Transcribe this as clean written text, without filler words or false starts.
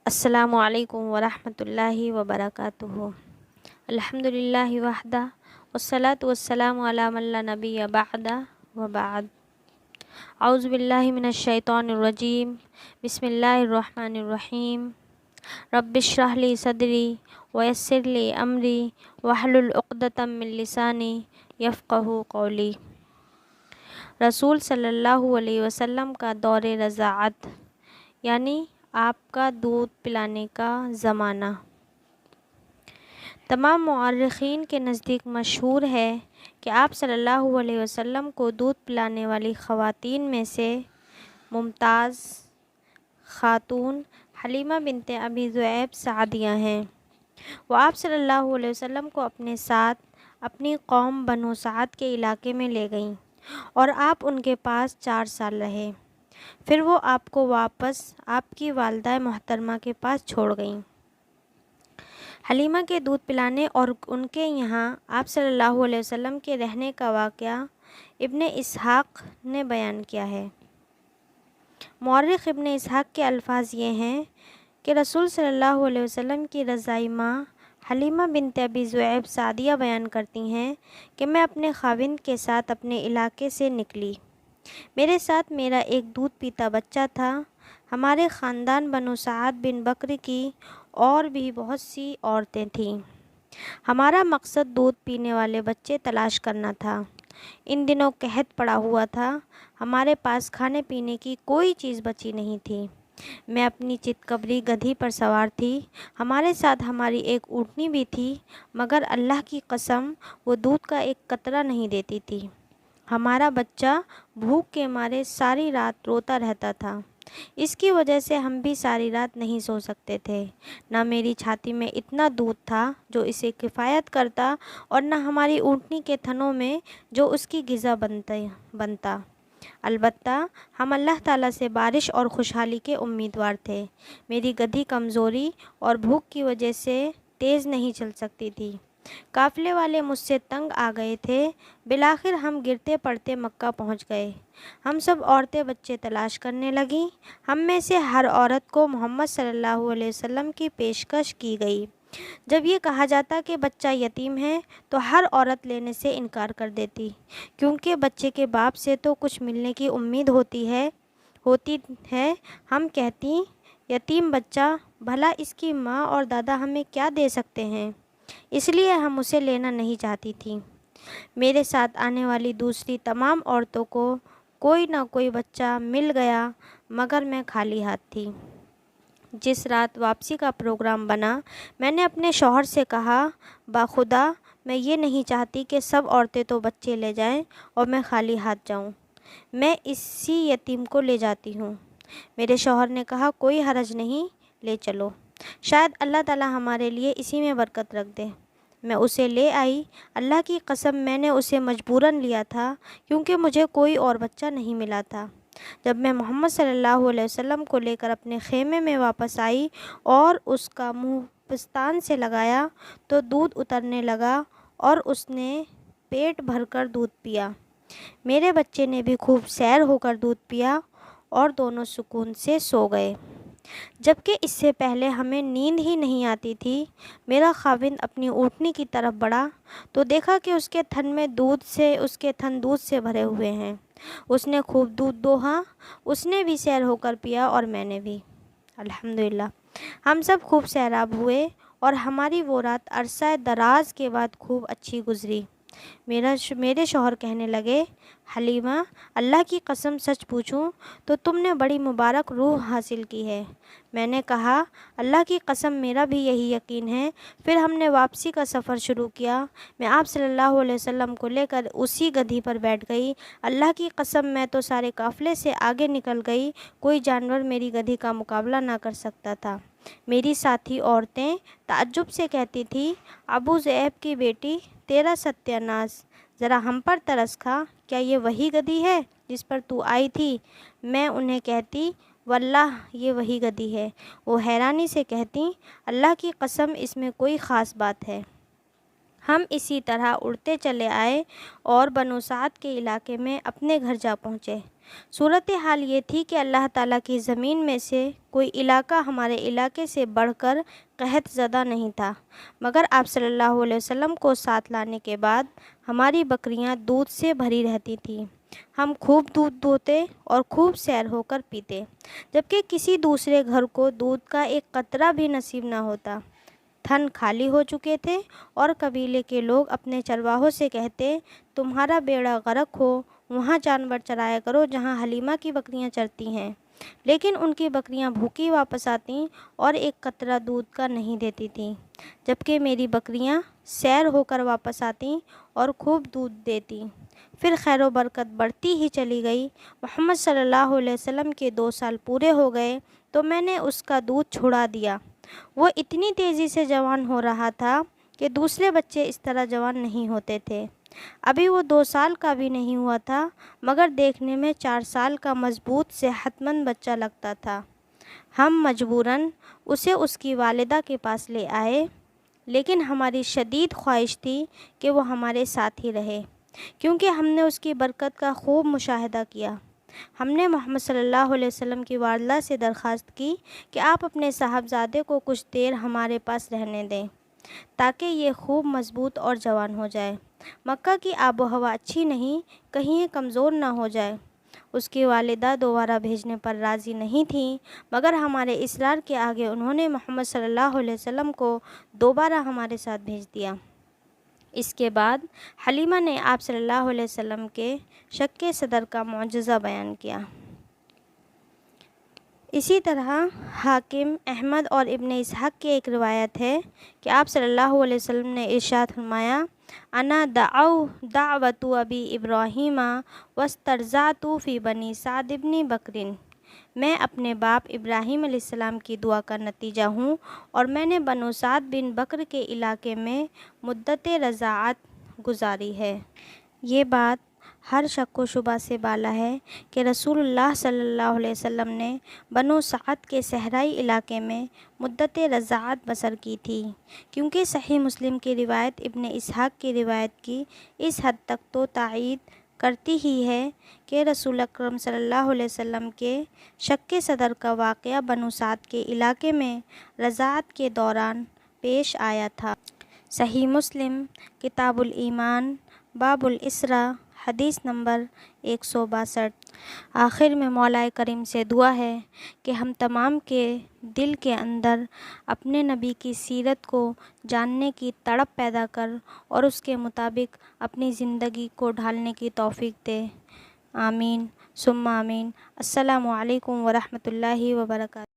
السلام علیکم ورحمۃ اللہ وبرکاتہ۔ الحمدللہ وحدہ والصلاة والسلام علی من لا نبی بعدہ وبعد۔ اعوذ باللہ من الشیطان الرجیم، بسم اللہ الرحمن الرحیم۔ رب اشرح لی صدری ویسر لی امری واحلل عقدۃ من لسانی یفقہوا قولی۔ رسول صلی اللہ علیہ وسلم کا دور رضاعت، یعنی آپ کا دودھ پلانے کا زمانہ۔ تمام مورخین کے نزدیک مشہور ہے کہ آپ صلی اللہ علیہ وسلم کو دودھ پلانے والی خواتین میں سے ممتاز خاتون حلیمہ بنت ابی ذؤیب سعدیہ ہیں۔ وہ آپ صلی اللہ علیہ وسلم کو اپنے ساتھ اپنی قوم بنو سعد کے علاقے میں لے گئیں اور آپ ان کے پاس 4 سال رہے۔ پھر وہ آپ کو واپس آپ کی والدہ محترمہ کے پاس چھوڑ گئیں۔ حلیمہ کے دودھ پلانے اور ان کے یہاں آپ صلی اللہ علیہ وسلم کے رہنے کا واقعہ ابن اسحاق نے بیان کیا ہے۔ مورخ ابن اسحاق کے الفاظ یہ ہیں کہ رسول صلی اللہ علیہ وسلم کی رضاعی ماں حلیمہ بنت ابی ذؤیب سعدیہ بیان کرتی ہیں کہ میں اپنے خاوند کے ساتھ اپنے علاقے سے نکلی۔ میرے ساتھ میرا ایک دودھ پیتا بچہ تھا۔ ہمارے خاندان بنو سعد بن بکر کی اور بھی بہت سی عورتیں تھیں۔ ہمارا مقصد دودھ پینے والے بچے تلاش کرنا تھا۔ ان دنوں قحط پڑا ہوا تھا۔ ہمارے پاس کھانے پینے کی کوئی چیز بچی نہیں تھی۔ میں اپنی چتکبری گدھی پر سوار تھی۔ ہمارے ساتھ ہماری ایک اونٹنی بھی تھی، مگر اللہ کی قسم وہ دودھ کا ایک قطرہ نہیں دیتی تھی۔ ہمارا بچہ بھوک کے مارے ساری رات روتا رہتا تھا۔ اس کی وجہ سے ہم بھی ساری رات نہیں سو سکتے تھے۔ نہ میری چھاتی میں اتنا دودھ تھا جو اسے کفایت کرتا اور نہ ہماری اونٹنی کے تھنوں میں جو اس کی غذا بنتا۔ البتہ ہم اللہ تعالیٰ سے بارش اور خوشحالی کے امیدوار تھے۔ میری گدھی کمزوری اور بھوک کی وجہ سے تیز نہیں چل سکتی تھی۔ قافلے والے مجھ سے تنگ آ گئے تھے۔ بالآخر ہم گرتے پڑتے مکہ پہنچ گئے۔ ہم سب عورتیں بچے تلاش کرنے لگیں۔ ہم میں سے ہر عورت کو محمد صلی اللہ علیہ وسلم کی پیشکش کی گئی۔ جب یہ کہا جاتا کہ بچہ یتیم ہے تو ہر عورت لینے سے انکار کر دیتی، کیونکہ بچے کے باپ سے تو کچھ ملنے کی امید ہوتی ہے۔ ہم کہتی یتیم بچہ، بھلا اس کی ماں اور دادا ہمیں کیا دے سکتے ہیں، اس لیے ہم اسے لینا نہیں چاہتی تھیں۔ میرے ساتھ آنے والی دوسری تمام عورتوں کو کوئی نہ کوئی بچہ مل گیا، مگر میں خالی ہاتھ تھی۔ جس رات واپسی کا پروگرام بنا، میں نے اپنے شوہر سے کہا، باخدا میں یہ نہیں چاہتی کہ سب عورتیں تو بچے لے جائیں اور میں خالی ہاتھ جاؤں۔ میں اسی یتیم کو لے جاتی ہوں۔ میرے شوہر نے کہا، کوئی حرج نہیں، لے چلو، شاید اللہ تعالیٰ ہمارے لیے اسی میں برکت رکھ دے۔ میں اسے لے آئی۔ اللہ کی قسم میں نے اسے مجبوراً لیا تھا، کیونکہ مجھے کوئی اور بچہ نہیں ملا تھا۔ جب میں محمد صلی اللہ علیہ وسلم کو لے کر اپنے خیمے میں واپس آئی اور اس کا منہ پستان سے لگایا تو دودھ اترنے لگا اور اس نے پیٹ بھر کر دودھ پیا۔ میرے بچے نے بھی خوب سیر ہو کر دودھ پیا اور دونوں سکون سے سو گئے۔ جبکہ اس سے پہلے ہمیں نیند ہی نہیں آتی تھی۔ میرا خاوند اپنی اونٹنی کی طرف بڑھا تو دیکھا کہ اس کے تھن دودھ سے بھرے ہوئے ہیں۔ اس نے خوب دودھ دوہا۔ اس نے بھی سیر ہو کر پیا اور میں نے بھی۔ الحمدللہ ہم سب خوب سیراب ہوئے اور ہماری وہ رات عرصہ دراز کے بعد خوب اچھی گزری۔ میرے شوہر کہنے لگے، حلیمہ، اللہ کی قسم سچ پوچھوں تو تم نے بڑی مبارک روح حاصل کی ہے۔ میں نے کہا، اللہ کی قسم میرا بھی یہی یقین ہے۔ پھر ہم نے واپسی کا سفر شروع کیا۔ میں آپ صلی اللہ علیہ وسلم کو لے کر اسی گدھی پر بیٹھ گئی۔ اللہ کی قسم میں تو سارے قافلے سے آگے نکل گئی، کوئی جانور میری گدھی کا مقابلہ نہ کر سکتا تھا۔ میری ساتھی عورتیں تعجب سے کہتی تھیں، ابو ذؤیب کی بیٹی، تیرا ستیہ ناس، ذرا ہم پر ترس کھا، کیا یہ وہی گدھی ہے جس پر تو آئی تھی؟ میں انہیں کہتی، واللہ یہ وہی گدھی ہے۔ وہ حیرانی سے کہتی، اللہ کی قسم اس میں کوئی خاص بات ہے۔ ہم اسی طرح اڑتے چلے آئے اور بنو سعد کے علاقے میں اپنے گھر جا پہنچے۔ صورتحال یہ تھی کہ اللہ تعالیٰ کی زمین میں سے کوئی علاقہ ہمارے علاقے سے بڑھ کر قحط زدہ نہیں تھا، مگر آپ صلی اللہ علیہ وسلم کو ساتھ لانے کے بعد ہماری بکریاں دودھ سے بھری رہتی تھیں۔ ہم خوب دودھ دوہتے اور خوب سیر ہو کر پیتے، جبکہ کسی دوسرے گھر کو دودھ کا ایک قطرہ بھی نصیب نہ ہوتا۔ تھن خالی ہو چکے تھے اور قبیلے کے لوگ اپنے چرواہوں سے کہتے، تمہارا بیڑا غرق ہو، وہاں جانور چرایا کرو جہاں حلیمہ کی بکریاں چرتی ہیں۔ لیکن ان کی بکریاں بھوکی واپس آتیں اور ایک قطرہ دودھ کا نہیں دیتی تھیں، جبکہ میری بکریاں سیر ہو کر واپس آتیں اور خوب دودھ دیتیں۔ پھر خیر و برکت بڑھتی ہی چلی گئی۔ محمد صلی اللہ علیہ وسلم کے 2 سال پورے ہو گئے تو میں نے اس کا دودھ چھڑا دیا۔ وہ اتنی تیزی سے جوان ہو رہا تھا کہ دوسرے بچے اس طرح جوان نہیں ہوتے تھے۔ ابھی وہ 2 سال کا بھی نہیں ہوا تھا، مگر دیکھنے میں 4 سال کا مضبوط صحت مند بچہ لگتا تھا۔ ہم مجبوراً اسے اس کی والدہ کے پاس لے آئے، لیکن ہماری شدید خواہش تھی کہ وہ ہمارے ساتھ ہی رہے، کیونکہ ہم نے اس کی برکت کا خوب مشاہدہ کیا۔ ہم نے محمد صلی اللہ علیہ وسلم کی والدہ سے درخواست کی کہ آپ اپنے صاحبزادے کو کچھ دیر ہمارے پاس رہنے دیں تاکہ یہ خوب مضبوط اور جوان ہو جائے۔ مکہ کی آب و ہوا اچھی نہیں، کہیں یہ کمزور نہ ہو جائے۔ اس کی والدہ دوبارہ بھیجنے پر راضی نہیں تھیں، مگر ہمارے اصرار کے آگے انہوں نے محمد صلی اللہ علیہ وسلم کو دوبارہ ہمارے ساتھ بھیج دیا۔ اس کے بعد حلیمہ نے آپ صلی اللہ علیہ وسلم کے شق صدر کا معجزہ بیان کیا۔ اسی طرح حاکم، احمد اور ابن اسحاق کی ایک روایت ہے کہ آپ صلی اللہ علیہ وسلم نے ارشاد فرمایا، انا دعوت ابی ابراہیم واسترضعت فی بنی سعد بن بکر۔ میں اپنے باپ ابراہیم علیہ السلام کی دعا کا نتیجہ ہوں اور میں نے بنو سعد بن بکر کے علاقے میں مدت رضاعت گزاری ہے۔ یہ بات ہر شک و شبہ سے بالا ہے کہ رسول اللہ صلی اللہ علیہ وسلم نے بنو سعد کے صحرائی علاقے میں مدت رضاعت بسر کی تھی، کیونکہ صحیح مسلم کی روایت ابن اسحاق کی روایت کی اس حد تک تو تائید کرتی ہی ہے کہ رسول اکرم صلی اللہ علیہ وسلم کے شق صدر کا واقعہ بنو سعد کے علاقے میں رضاعت کے دوران پیش آیا تھا۔ صحیح مسلم کتاب الایمان باب الاسرہ حدیث نمبر 162۔ آخر میں مولا کریم سے دعا ہے کہ ہم تمام کے دل کے اندر اپنے نبی کی سیرت کو جاننے کی تڑپ پیدا کر اور اس کے مطابق اپنی زندگی کو ڈھالنے کی توفیق دے۔ آمین ثم آمین۔ السلام علیکم ورحمۃ اللہ وبرکاتہ۔